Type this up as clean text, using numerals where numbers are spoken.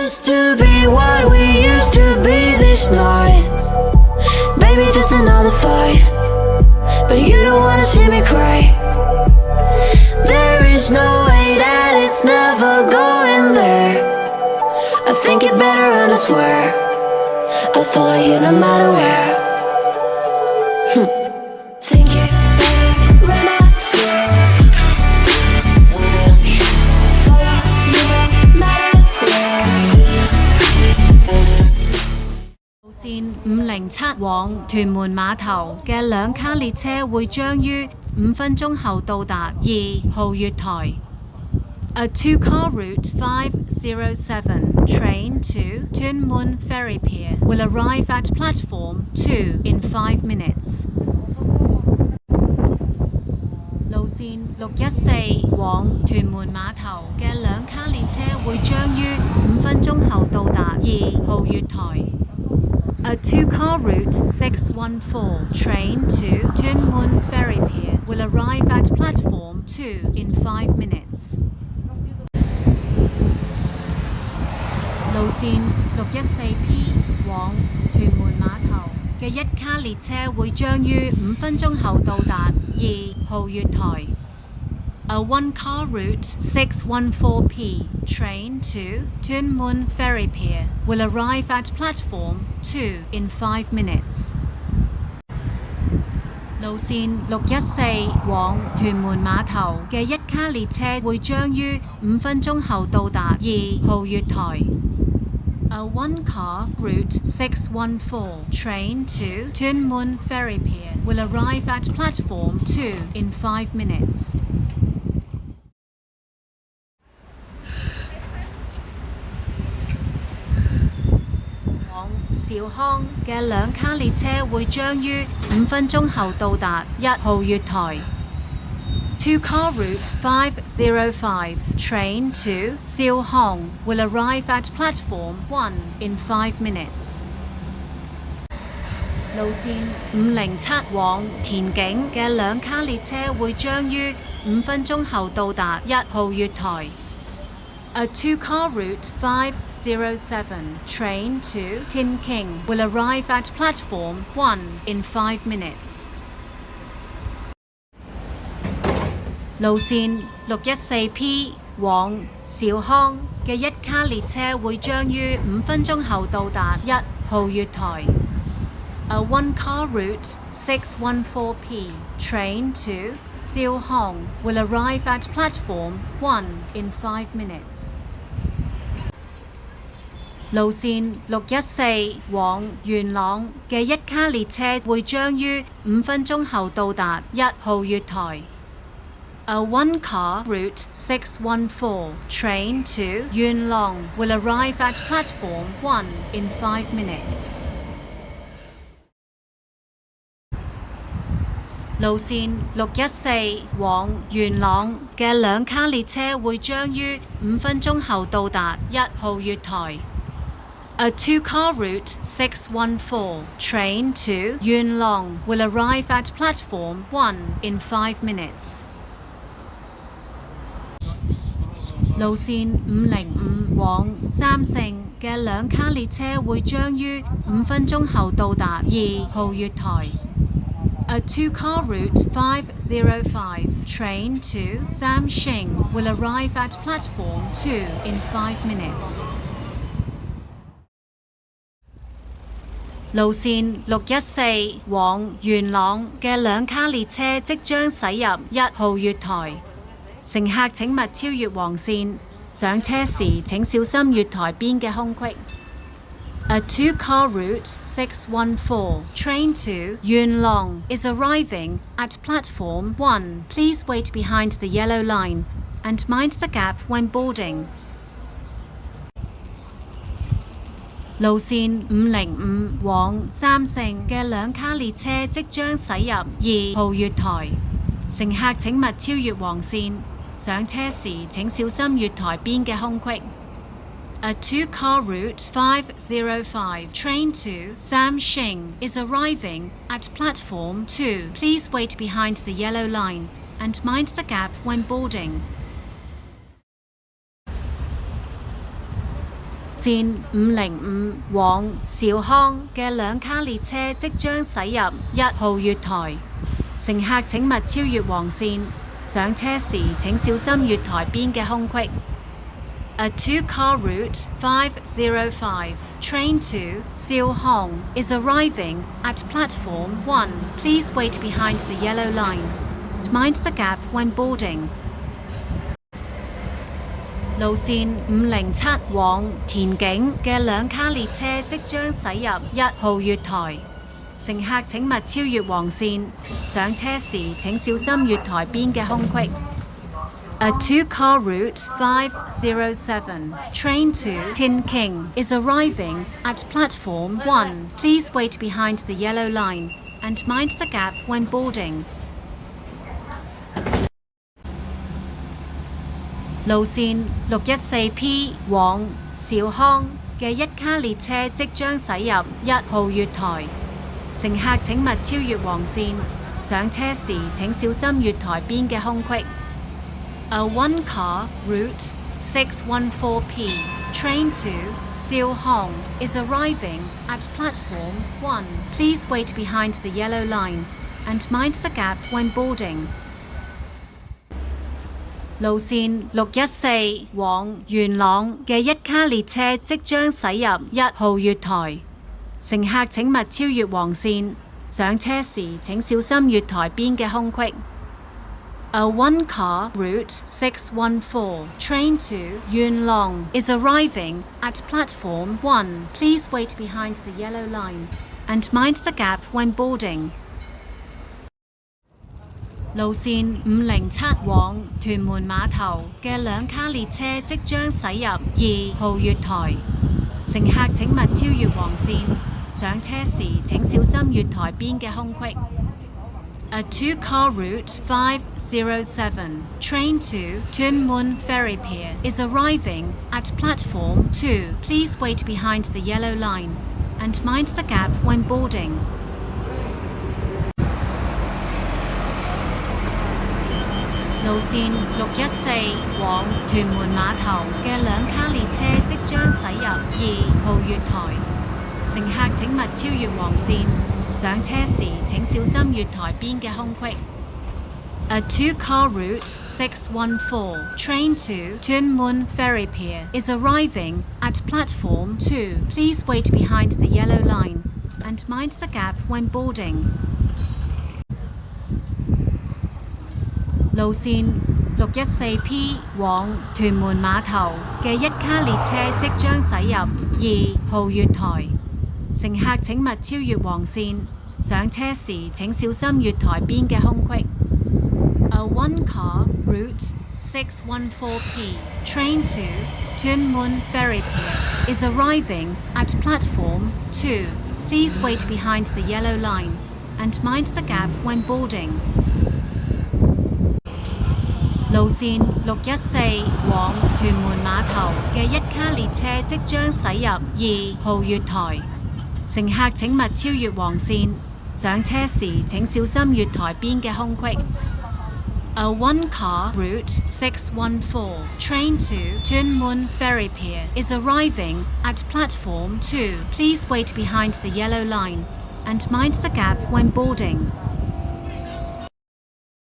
us to be what we used to be this night. Baby, just another fight, but you don't wanna see me cry. There is no way that it's never going there. I think it better and I swear I'll follow you no matter where. Think it better and I swear follow you no matter where. 路線507往屯門碼頭嘅兩卡列車會將於5分鐘後到達2號月台。A two-car route 507 train to Tuen Mun Ferry Pier will arrive at platform 2 in 5 minutes. 路線614往屯門碼頭嘅兩卡列車會將於5分鐘後到達2號月台。A two-car route 614 train to Tuen Mun Ferry Pier will arrive at platform 2 in 5 minutes. 路線614P 往屯門碼頭嘅一卡列車會將於5分鐘後到達2號月台。A one-car route 614P train to Tuen Mun Ferry Pier will arrive at platform 2 in 5 minutes. 路線614往屯門碼頭嘅一卡列車會將於5分鐘後到達2號月台。A one-car route 614 train to Tuen Mun Ferry Pier will arrive at platform 2 in 5 minutes. 往兆康嘅兩卡列車會將於5分鐘後到達1號月台。Two-car route 505 train to Siêu Hong will arrive at platform 1 in 5 minutes. 路線507往田景嘅兩卡列車會將於5分鐘後到達1號月台。A two-car route 507 train to Tin King will arrive at platform 1 in 5 minutes. 路線614P 往兆康嘅一卡列車會將於5分鐘後到達1號月台。A one-car route 614P train to Siêu Hong will arrive at platform 1 in 5 minutes. 路線614往元朗嘅一卡列車會將於5分鐘後到達1號月台。A one-car route 614 train to Yuen Long will arrive at platform 1 in 5 minutes. 路線614往元朗嘅兩卡列車會將於5分鐘後到達1號月台。A two-car route 614 train to Yuen Long will arrive at platform 1 in 5 minutes. 路線505往三聖嘅兩卡列車會將於5分鐘後到達2號月台。A two-car route 505 train to Sam Shing will arrive at platform 2 in 5 minutes. 路線614往元朗嘅兩卡列車即將駛入1號月台。乘客請勿超越黃線，上車時請小心月台邊嘅空隙。A two-car route 614 train to Yuen Long is arriving at platform 1. Please wait behind the yellow line and mind the gap when boarding. 路線505往三聖嘅兩卡列車即將駛入2號月台，乘客請勿超越黃線。上車時請小心月台邊嘅空隙。A two-car route 505 train to Sam Shing is arriving at platform 2. Please wait behind the yellow line and mind the gap when boarding. 線505往兆康嘅兩卡列車即將駛入1號月台，乘客請勿超越黃線，上車時請小心月台邊嘅空隙。A two-car route 505 train to Siêu Hong is arriving at platform 1. Please wait behind the yellow line. Mind the gap when boarding. 路線507往田景嘅兩卡列車即將駛入1號月台，乘客請勿超越黃線，上車時請小心月台邊嘅空隙。A two-car route 507 train to Tin King is arriving at platform 1. Please wait behind the yellow line and mind the gap when boarding. 路線614P 往兆康嘅一卡列車即將駛入1號月台，乘客請勿超越黃線，上車時請小心月台邊嘅空隙。A one-car route 614P train to Siêu Hong is arriving at platform 1. Please wait behind the yellow line and mind the gap when boarding. 路線614往元朗嘅一卡列車即將駛入1號月台，乘客請勿超越黃線，上車時請小心月台邊嘅空隙。A one-car route 614 train to Yuen Long is arriving at platform 1. Please wait behind the yellow line and mind the gap when boarding. 路線507往屯門碼頭嘅兩卡列車即將駛入2號月台，乘客請勿超越黃線，上車時請小心月台邊嘅空隙。A two-car route 507 train to Tuen Mun Ferry Pier is arriving at platform 2. Please wait behind the yellow line and mind the gap when boarding. 路線614往屯門碼頭嘅兩卡列車即將駛入2號月台，乘客請勿超越黃線，上車時請小心月台邊嘅空隙。A two-car route 614 train to Tuen Mun Ferry Pier is arriving at platform 2. Please wait behind the yellow line and mind the gap when boarding. 路線614P 往屯門碼頭嘅一卡列車即將駛入2號月台，乘客請勿超越黃線，上車時請小心月台邊嘅空隙。A one-car route 614P train to Tuen Mun Ferry Pier is arriving at platform 2. Please wait behind the yellow line and mind the gap when boarding. 路線614往屯門碼頭嘅一卡列車即將駛入2號月台，乘客請勿超越黃線，上車時請小心月台邊嘅空隙。A one-car route 614 train to Tuen Mun Ferry Pier is arriving at platform 2. Please wait behind the yellow line and mind the gap when boarding.